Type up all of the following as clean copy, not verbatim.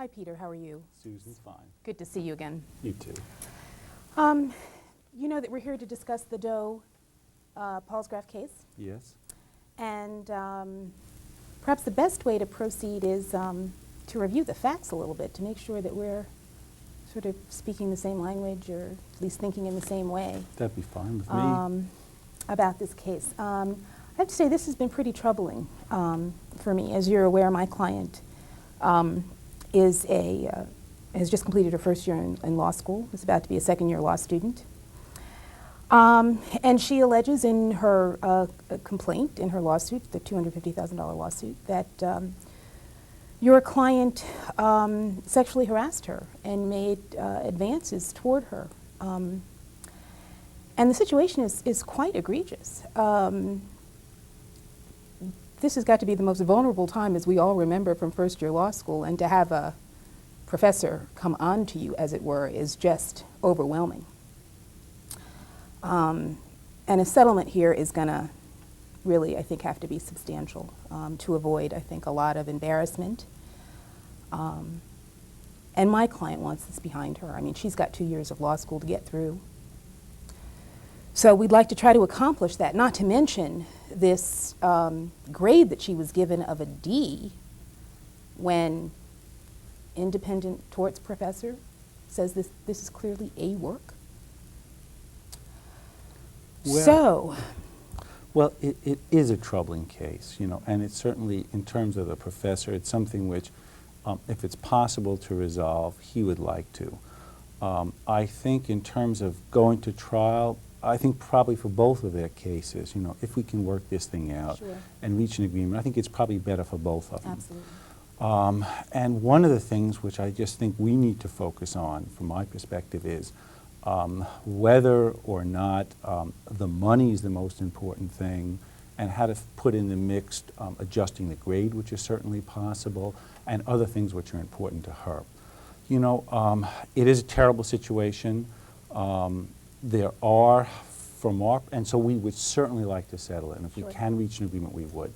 Hi, Peter. How are you? Susan's fine. Good to see you again. You too. You know that we're here to discuss the Doe Paulsgraf case, Yes. and perhaps the best way to proceed is to review the facts a little bit to make sure that we're sort of speaking the same language, or at least thinking in the same way That'd be fine with me. about this case. I have to say this has been pretty troubling for me. As you're aware, my client has just completed her first year in law school, is about to be a second-year law student. And she alleges in her complaint, in her lawsuit, the $250,000 lawsuit, that your client sexually harassed her and made advances toward her. And the situation is quite egregious. This has got to be the most vulnerable time, as we all remember from first-year law school, and to have a professor come on to you, as it were, is just overwhelming. And a settlement here is going to really, I think, have to be substantial to avoid, I think, a lot of embarrassment. And my client wants this behind her. I mean, she's got 2 years of law school to get through. So we'd like to try to accomplish that, not to mention this grade that she was given of a D when independent torts professor says this is clearly A work. Well, it is a troubling case, you know, and it's certainly, in terms of the professor, it's something which, if it's possible to resolve, he would like to. I think in terms of going to trial, I think probably for both of their cases, you know, if we can work this thing out and reach an agreement, I think it's probably better for both of them. Absolutely. And one of the things which I just think we need to focus on, from my perspective, is whether or not the money is the most important thing, and how to put in the mix adjusting the grade, which is certainly possible, and other things which are important to her. You know, it is a terrible situation. There are, and so we would certainly like to settle it, and if we can reach an agreement, we would.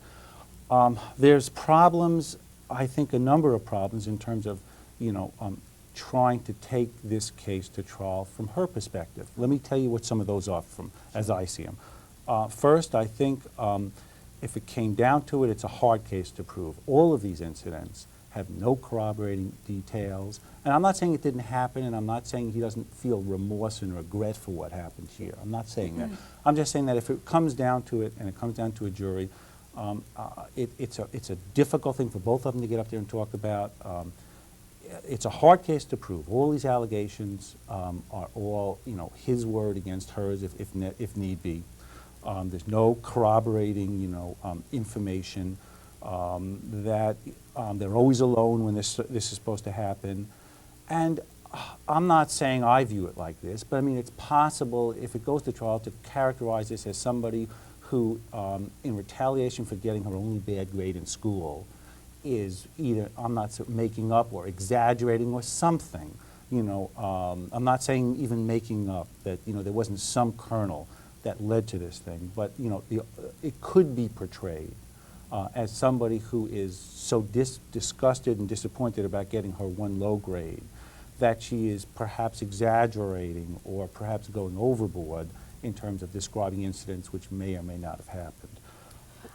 There's problems, I think a number of problems in terms of, you know, trying to take this case to trial from her perspective. Let me tell you what some of those are from, as I see them. First, I think if it came down to it, it's a hard case to prove. All of these incidents have no corroborating details. And I'm not saying it didn't happen, and I'm not saying he doesn't feel remorse and regret for what happened here. I'm not saying that. I'm just saying that if it comes down to it, and it comes down to a jury, it's a difficult thing for both of them to get up there and talk about. It's a hard case to prove. All these allegations are all, you know, his word against hers, if need be. There's no corroborating, you know, information. That they're always alone when this is supposed to happen. And I'm not saying I view it like this, but I mean, it's possible, if it goes to trial, to characterize this as somebody who, in retaliation for getting her only bad grade in school, is either, I'm not making up or exaggerating or something. You know, I'm not saying even making up, that, you know, there wasn't some kernel that led to this thing, but, you know, it could be portrayed as somebody who is so disgusted and disappointed about getting her one low grade that she is perhaps exaggerating or perhaps going overboard in terms of describing incidents which may or may not have happened.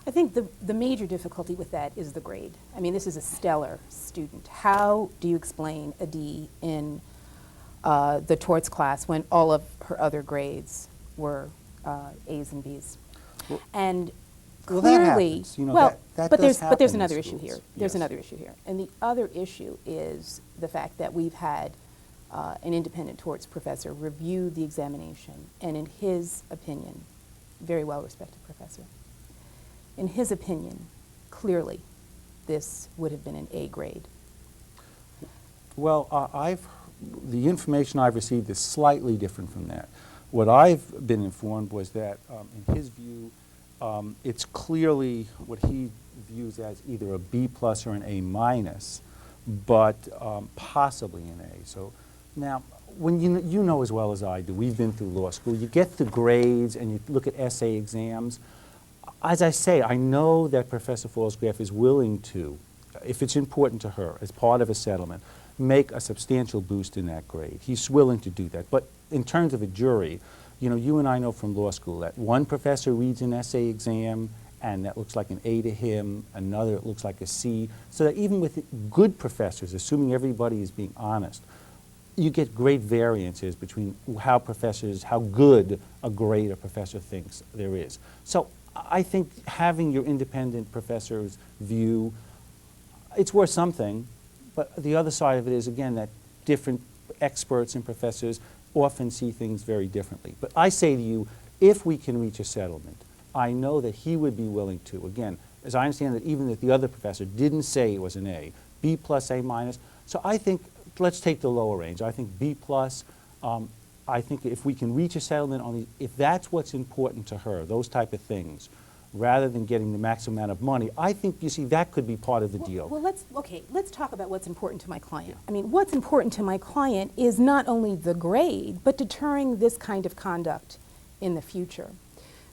I think the major difficulty with that is the grade. I mean, this is a stellar student. How do you explain a D in the torts class when all of her other grades were A's and B's? Well, and well, clearly, that you know, well, that but does there's happen another in issue here. schools. There's Yes. another issue here, and the other issue is the fact that we've had an independent torts professor review the examination, and in his opinion, very well-respected professor, in his opinion, clearly, this would have been an A grade. Well, the information I've received is slightly different from that. What I've been informed was that, in his view, it's clearly what he views as either a B plus or an A minus, but possibly an A. So now, when you know as well as I do, we've been through law school, you get the grades and you look at essay exams. As I say, I know that Professor Paulsgraf is willing to, if it's important to her, as part of a settlement, make a substantial boost in that grade. He's willing to do that. But in terms of a jury, you know, you and I know from law school that one professor reads an essay exam and that looks like an A to him, another it looks like a C. So that even with good professors, assuming everybody is being honest, you get great variances between how good a grade a professor thinks there is. So I think having your independent professor's view, it's worth something, but the other side of it is, again, that different experts and professors often see things very differently. But I say to you, if we can reach a settlement, I know that he would be willing to. Again, as I understand that even if the other professor didn't say it was an A, B plus, A minus. So I think, let's take the lower range. I think B plus. I think if we can reach a settlement on the, if that's what's important to her, those type of things, rather than getting the maximum amount of money, I think, you see, that could be part of the deal. Well, let's talk about what's important to my client. I mean, what's important to my client is not only the grade, but deterring this kind of conduct in the future.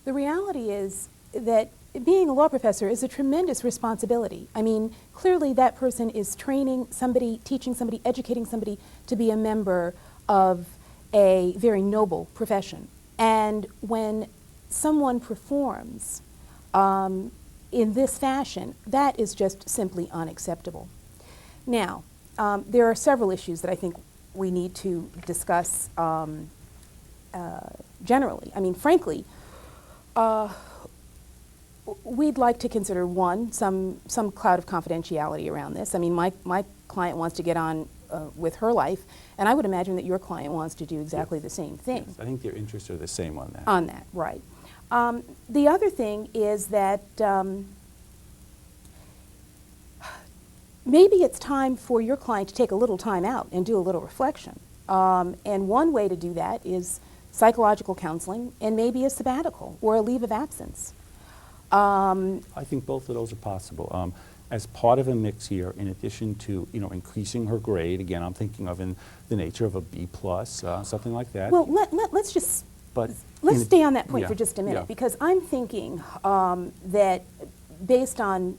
The reality is that being a law professor is a tremendous responsibility. I mean, clearly that person is training somebody, teaching somebody, educating somebody to be a member of a very noble profession. And when someone performs in this fashion, that is just simply unacceptable. Now, there are several issues that I think we need to discuss generally. I mean, frankly, we'd like to consider, one, some cloud of confidentiality around this. I mean, my client wants to get on with her life, and I would imagine that your client wants to do exactly the same thing. Yes, I think their interests are the same on that. On that, right. The other thing is that maybe it's time for your client to take a little time out and do a little reflection. And one way to do that is psychological counseling and maybe a sabbatical or a leave of absence. I think both of those are possible. As part of a mix here, in addition to, you know, increasing her grade, again, I'm thinking of in the nature of a B plus, something like that. Well, let's just But let's stay on that point yeah, for just a minute, yeah. because I'm thinking that based on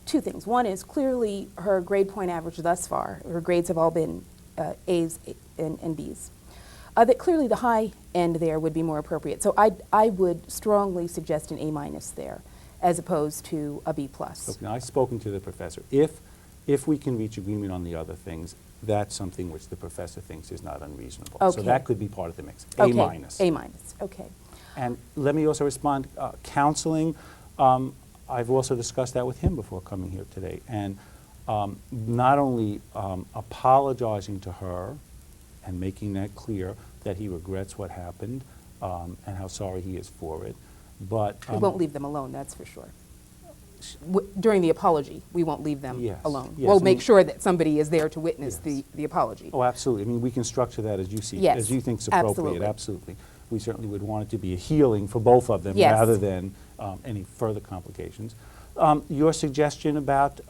two things. One is clearly her grade point average thus far. Her grades have all been A's and B's. That clearly the high end there would be more appropriate. So I would strongly suggest an A minus there, as opposed to a B plus. Okay, now I've spoken to the professor. If we can reach agreement on the other things, that's something which the professor thinks is not unreasonable. Okay. So that could be part of the mix. Okay. A minus. A minus. Okay. And let me also respond. Counseling, I've also discussed that with him before coming here today. And not only apologizing to her and making that clear that he regrets what happened and how sorry he is for it, but We won't leave them alone, that's for sure. During the apology, we won't leave them Yes, alone. yes, We'll I make mean- sure that somebody is there to witness Yes. the apology. Oh, absolutely. I mean, we can structure that as you see, Yes, as you think is appropriate. absolutely. Absolutely. We certainly would want it to be a healing for both of them Yes. rather than any further complications. Your suggestion about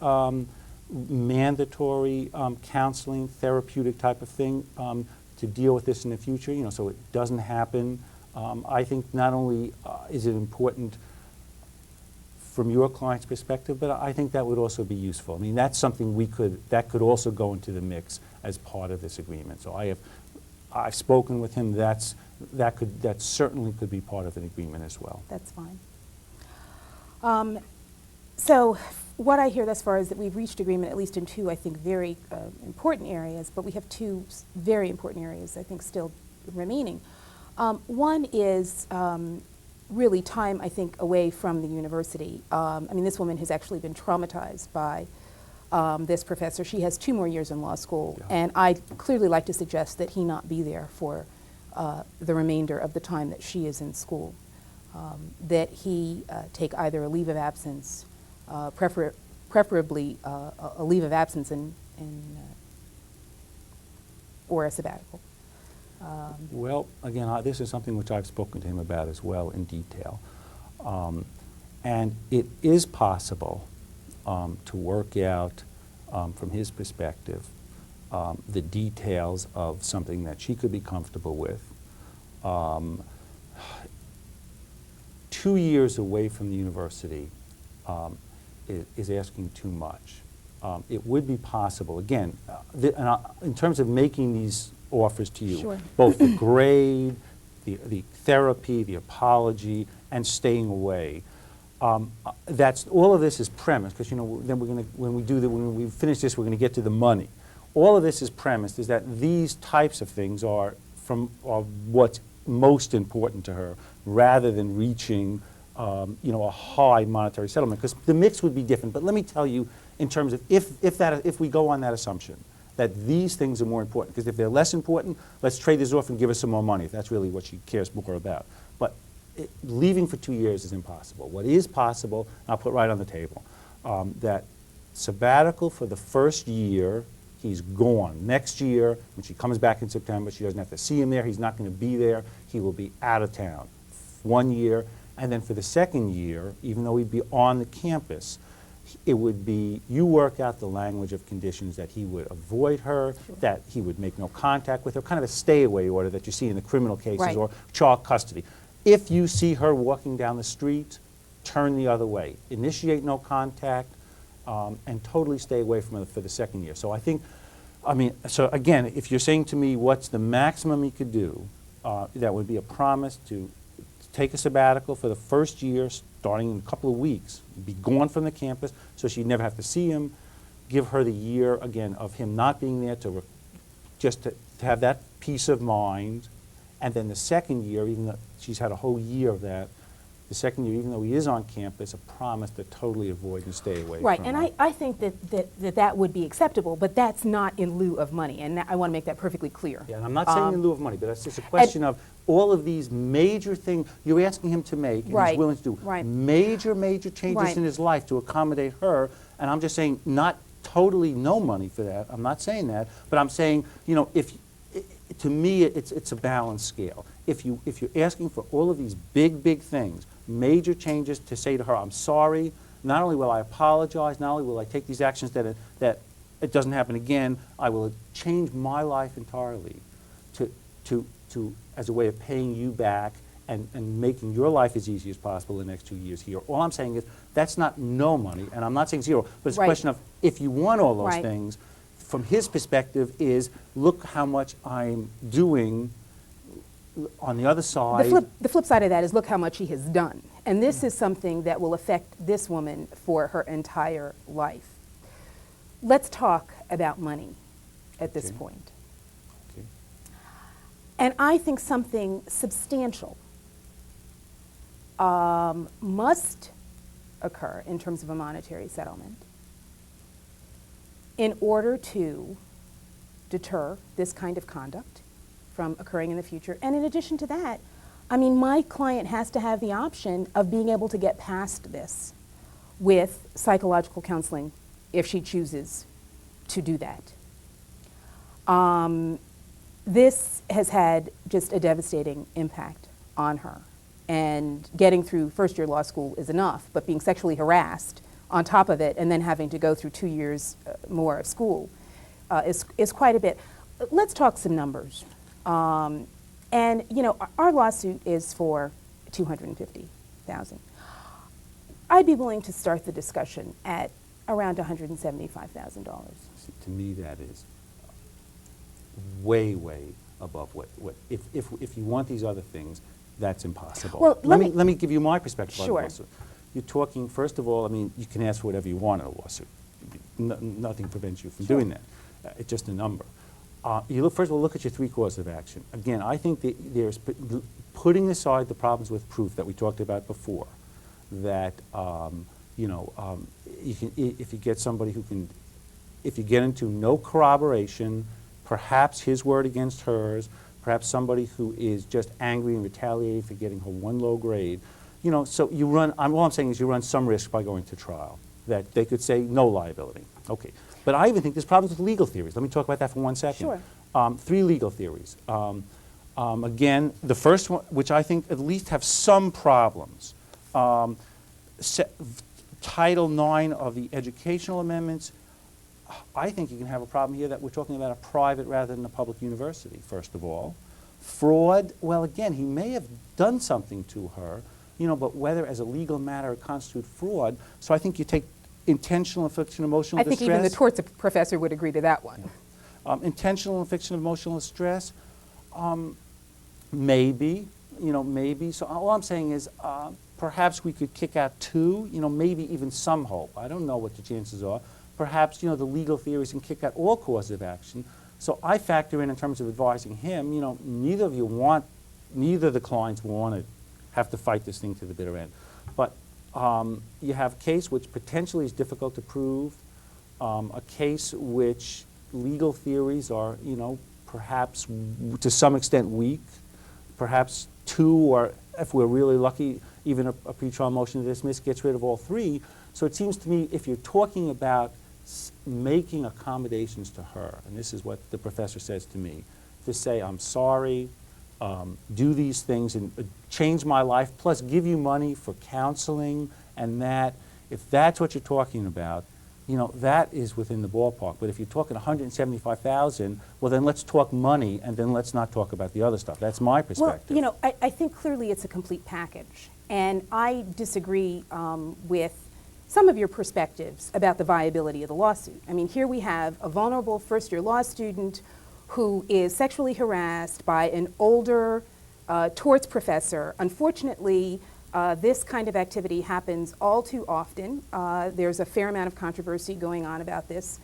mandatory counseling, therapeutic type of thing to deal with this in the future, you know, so it doesn't happen. I think not only is it important from your client's perspective, but I think that would also be useful. I mean, that's something that could also go into the mix as part of this agreement. So I've spoken with him. That certainly could be part of an agreement as well. That's fine. So what I hear thus far is that we've reached agreement at least in two, I think, very important areas, but we have two very important areas, I think, still remaining. One is really time, I think, away from the university. I mean, this woman has actually been traumatized by this professor. She has 2 more years in law school, Yeah. and I'd clearly like to suggest that he not be there for the remainder of the time that she is in school. That he take either a leave of absence, preferably a leave of absence or a sabbatical. Well, again, this is something which I've spoken to him about as well in detail. And it is possible to work out, from his perspective, the details of something that she could be comfortable with. 2 years away from the university is asking too much. it would be possible, again, in terms of making these offers to you, Sure. both the grade, the therapy, the apology, and staying away. That's all of this is premised, because then we're going to when we finish this, we're going to get to the money. All of this is premised is that these types of things are what's most important to her, rather than reaching a high monetary settlement, because the mix would be different. But let me tell you, in terms of if we go on that assumption that these things are more important, because if they're less important, let's trade this off and give us some more money, if that's really what she cares more about. But leaving for 2 years is impossible. What is possible, I'll put right on the table, that sabbatical for the first year, he's gone. Next year, when she comes back in September, she doesn't have to see him there, he's not going to be there, he will be out of town. 1 year, and then for the second year, even though he'd be on the campus, it would be, you work out the language of conditions that he would avoid her, Sure. that he would make no contact with her, kind of a stay-away order that you see in the criminal cases, Right. or child custody. If you see her walking down the street, turn the other way. Initiate no contact, and totally stay away from her for the second year. So so again, if you're saying to me what's the maximum he could do, that would be a promise to take a sabbatical for the first year, starting in a couple of weeks, be gone from the campus, so she'd never have to see him, give her the year, again, of him not being there, to have that peace of mind, and then the second year, even though she's had a whole year of that, the second year, even though he is on campus, a promise to totally avoid and stay away Right, from and her. I think that would be acceptable, but that's not in lieu of money, and I want to make that perfectly clear. Yeah, and I'm not saying in lieu of money, but that's just a question of all of these major things you're asking him to make, and Right, he's willing to do right. major changes Right. in his life to accommodate her, and I'm just saying not totally no money for that. I'm not saying that, but I'm saying, to me, it's a balanced scale. If you're asking for all of these big things, major changes to say to her, I'm sorry, not only will I apologize, not only will I take these actions that it doesn't happen again, I will change my life entirely to as a way of paying you back and making your life as easy as possible the next 2 years here. All I'm saying is that's not no money, and I'm not saying zero, but it's a Right. question of if you want all those Right. things, from his perspective is, look how much I'm doing on the other side. The flip side of that is look how much he has done. And this is something that will affect this woman for her entire life. Let's talk about money at this Okay. point. Okay. And I think something substantial must occur in terms of a monetary settlement in order to deter this kind of conduct from occurring in the future. And in addition to that, my client has to have the option of being able to get past this with psychological counseling if she chooses to do that. This has had just a devastating impact on her. And getting through first-year law school is enough, but being sexually harassed on top of it and then having to go through 2 years more of school is quite a bit. Let's talk some numbers. Our lawsuit is for $250,000. I'd be willing to start the discussion at around $175,000. See, to me, that is way above what if you want these other things, that's impossible. Well, let me give you my perspective on the Sure. lawsuit. You're talking, first of all, you can ask for whatever you want in a lawsuit. Nothing prevents you from Sure. doing that. It's just a number. First of all, look at your 3 causes of action. Again, I think that there's putting aside the problems with proof that we talked about before. That you can, if you get somebody who can, if you get into no corroboration, perhaps his word against hers, perhaps somebody who is just angry and retaliating for getting her 1 low grade. So you run. All I'm saying is you run some risk by going to trial. That they could say no liability. Okay. But I even think there's problems with legal theories. Let me talk about that for 1 second. Sure. 3 legal theories. Again, the first one, which I think at least have some problems. Title IX of the educational amendments, I think you can have a problem here that we're talking about a private rather than a public university, first of all. Fraud, well, again, he may have done something to her, but whether as a legal matter it constitute fraud. So I think you take intentional infliction of emotional I think distress. even the torts professor would agree to that one. Intentional infliction of emotional distress, maybe, maybe. So all I'm saying is perhaps we could kick out 2, maybe even some hope. I don't know what the chances are. Perhaps, the legal theories can kick out all causes of action. So I factor in terms of advising him, neither of the clients want to have to fight this thing to the bitter end. But you have a case which potentially is difficult to prove, a case which legal theories are, perhaps to some extent weak, perhaps 2, or if we're really lucky, even a pretrial motion to dismiss gets rid of all 3. So it seems to me if you're talking about making accommodations to her, and this is what the professor says to me, to say, I'm sorry, do these things and change my life, plus give you money for counseling, and that, if that's what you're talking about, that is within the ballpark. But if you're talking $175,000, well, then let's talk money, and then let's not talk about the other stuff. That's my perspective. Well, I think clearly it's a complete package, and I disagree with some of your perspectives about the viability of the lawsuit. I mean, here we have a vulnerable first-year law student who is sexually harassed by an older torts professor. Unfortunately, this kind of activity happens all too often. There's a fair amount of controversy going on about this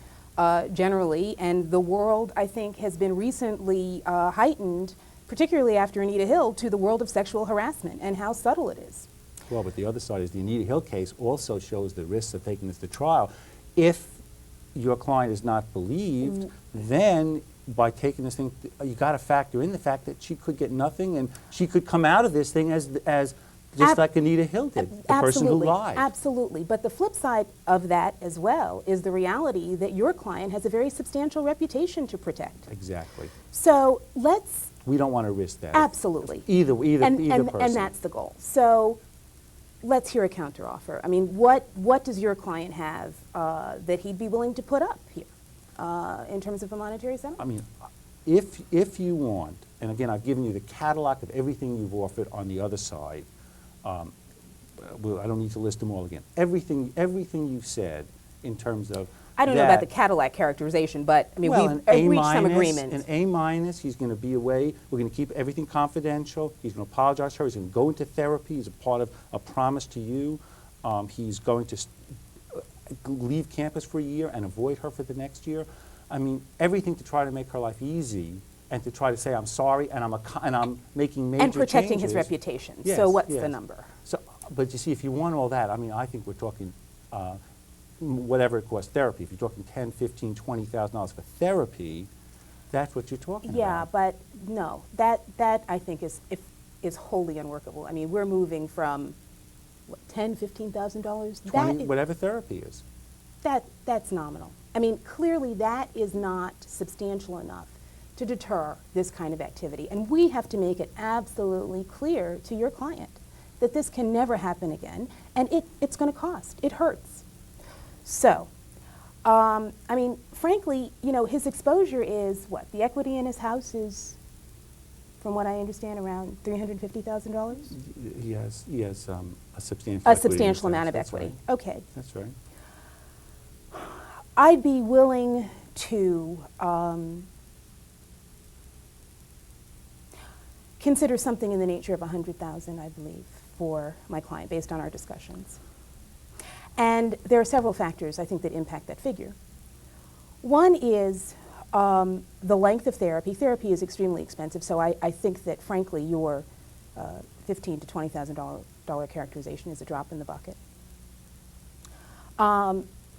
generally, and the world, I think, has been recently heightened, particularly after Anita Hill, to the world of sexual harassment and how subtle it is. Well, but the other side is the Anita Hill case also shows the risks of taking this to trial. If your client is not believed, then by taking this thing, you got to factor in the fact that she could get nothing, and she could come out of this thing as just like Anita Hill did, the person who lied. Absolutely. But the flip side of that as well is the reality that your client has a very substantial reputation to protect. Exactly. So let's... We don't want to risk that. Absolutely. Either person. And that's the goal. So let's hear a counteroffer. I mean, what does your client have that he'd be willing to put up here in terms of a monetary settlement? I mean, if you want, and again, I've given you the catalog of everything you've offered on the other side. Well, I don't need to list them all again. Everything you've said in terms of I don't know about the Cadillac characterization, but I mean, well, we've reached some agreement. An A-, he's going to be away. We're going to keep everything confidential. He's going to apologize to her. He's going to go into therapy as a part of a promise to you. He's going to leave campus for a year and avoid her for the next year. I mean, everything to try to make her life easy and to try to say, I'm sorry, and I'm making major changes. And protecting his reputation. Yes, so what's yes. the number? So, but you see, if you want all that, I mean, I think we're talking whatever it costs therapy. If you're talking $10,000, $15,000, $20,000 for therapy, that's what you're talking about. Yeah, but no, that I think is wholly unworkable. I mean, we're moving from what, $10,000, $15,000. Whatever therapy is. That's nominal. I mean, clearly that is not substantial enough to deter this kind of activity, and we have to make it absolutely clear to your client that this can never happen again, and it's going to cost. It hurts. So, I mean, frankly, his exposure is what? The equity in his house is, from what I understand, around $350,000? He has a substantial A equity substantial in his amount of house. equity. Right. Okay. That's right. I'd be willing to consider something in the nature of $100,000, I believe, for my client, based on our discussions. And there are several factors, I think, that impact that figure. One is the length of therapy. Therapy is extremely expensive, so I think that, frankly, your $15,000 to $20,000 characterization is a drop in the bucket.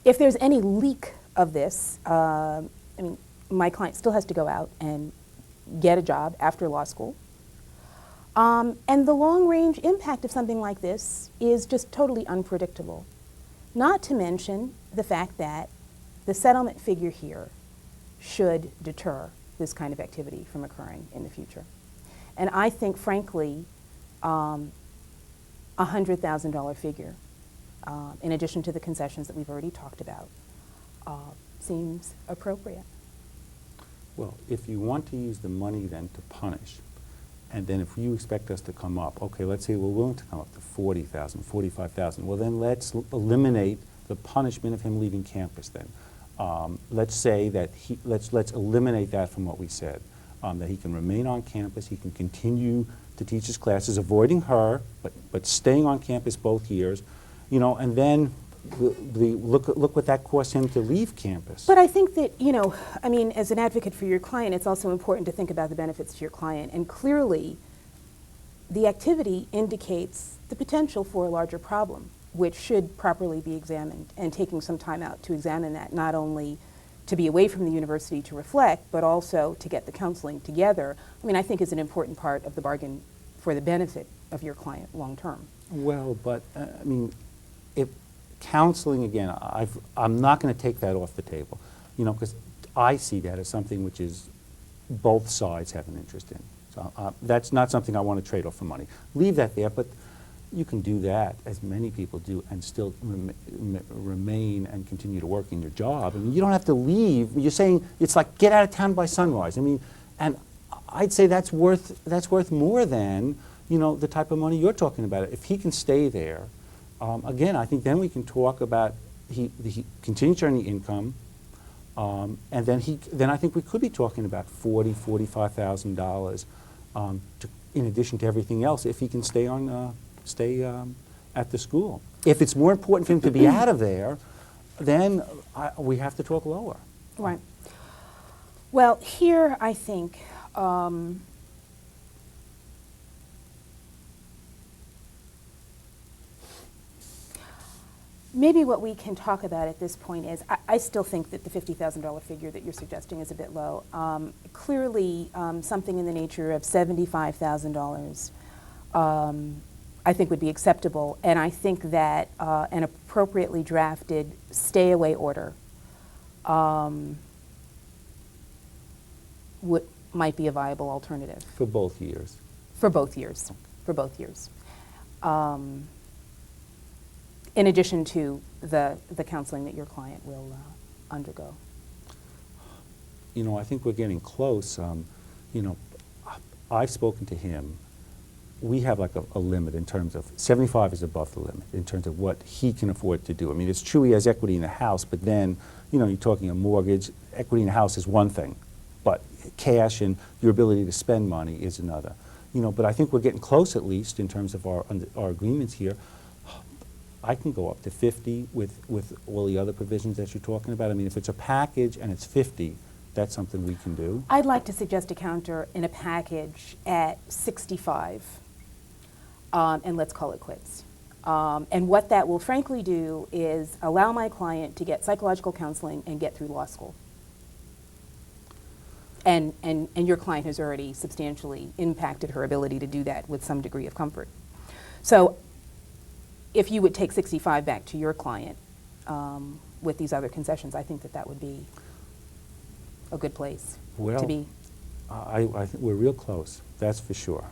If there's any leak of this, I mean, my client still has to go out and get a job after law school. And the long-range impact of something like this is just totally unpredictable. Not to mention the fact that the settlement figure here should deter this kind of activity from occurring in the future. And I think, frankly, $100,000 figure, in addition to the concessions that we've already talked about, seems appropriate. Well, if you want to use the money then to punish, and then if you expect us to come up, okay, let's say we're willing to come up to $40,000, $45,000, well then let's eliminate the punishment of him leaving campus then. Let's say that let's eliminate that from what we said, that he can remain on campus, he can continue to teach his classes, avoiding her, but staying on campus both years, you know, and then look what that costs him to leave campus. But I think that, you know, I mean, as an advocate for your client, it's also important to think about the benefits to your client. And clearly, the activity indicates the potential for a larger problem, which should properly be examined, and taking some time out to examine that, not only to be away from the university to reflect, but also to get the counseling together, I mean, I think is an important part of the bargain for the benefit of your client long term. Well, but, I mean, if counseling, again, I'm not going to take that off the table, you know, because I see that as something which is both sides have an interest in. So that's not something I want to trade off for money. Leave that there, but you can do that, as many people do, and still remain and continue to work in your job. I mean, you don't have to leave. You're saying it's like get out of town by sunrise. I mean, and I'd say that's worth more than, you know, the type of money you're talking about. If he can stay there, again, I think then we can talk about he continues earning income, and then I think we could be talking about $45,000 in addition to everything else if he can stay at the school. If it's more important for him to be out of there, then we have to talk lower. Right. Well, here I think maybe what we can talk about at this point is, I still think that the $50,000 figure that you're suggesting is a bit low. Clearly, something in the nature of $75,000 I think would be acceptable, and I think that an appropriately drafted stay-away order might be a viable alternative. For both years. For both years. For both years. In addition to the counseling that your client will undergo. You know, I think we're getting close. You know, I've spoken to him. We have like a limit in terms of 75 is above the limit in terms of what he can afford to do. I mean, it's true he has equity in the house, but then, you know, you're talking a mortgage. Equity in the house is one thing, but cash and your ability to spend money is another. You know, but I think we're getting close, at least in terms of our agreements here. I can go up to 50 with all the other provisions that you're talking about. I mean, if it's a package and it's 50, that's something we can do. I'd like to suggest a counter in a package at 65, and let's call it quits. And what that will frankly do is allow my client to get psychological counseling and get through law school. And your client has already substantially impacted her ability to do that with some degree of comfort. So if you would take 65 back to your client with these other concessions, I think that that would be a good place to be. I think we're real close, that's for sure.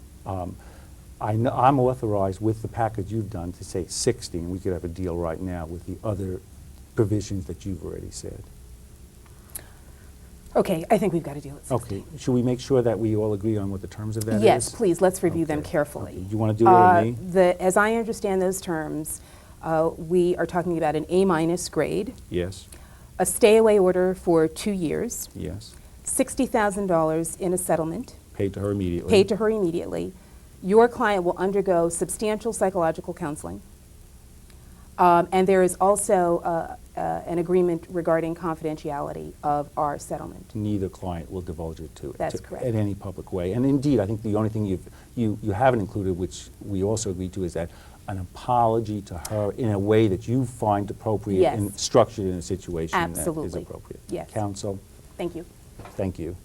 I'm authorized with the package you've done to say 60, and we could have a deal right now with the other provisions that you've already said. Okay, I think we've got to deal with 60. Okay, should we make sure that we all agree on what the terms of that is? Yes, please, let's review them carefully. Okay. Do you want to do it or me? As I understand those terms, we are talking about an A- grade, Yes, a stay-away order for 2 years, yes. $60,000 in a settlement, Paid to her immediately. paid to her immediately. Your client will undergo substantial psychological counseling. And there is also an agreement regarding confidentiality of our settlement. Neither client will divulge it to That's correct. in any public way. And indeed, I think the only thing you haven't included, which we also agreed to, is that an apology to her in a way that you find appropriate and Yes. structured in a situation that is Absolutely. appropriate. Yes. Counsel, Thank you. thank you.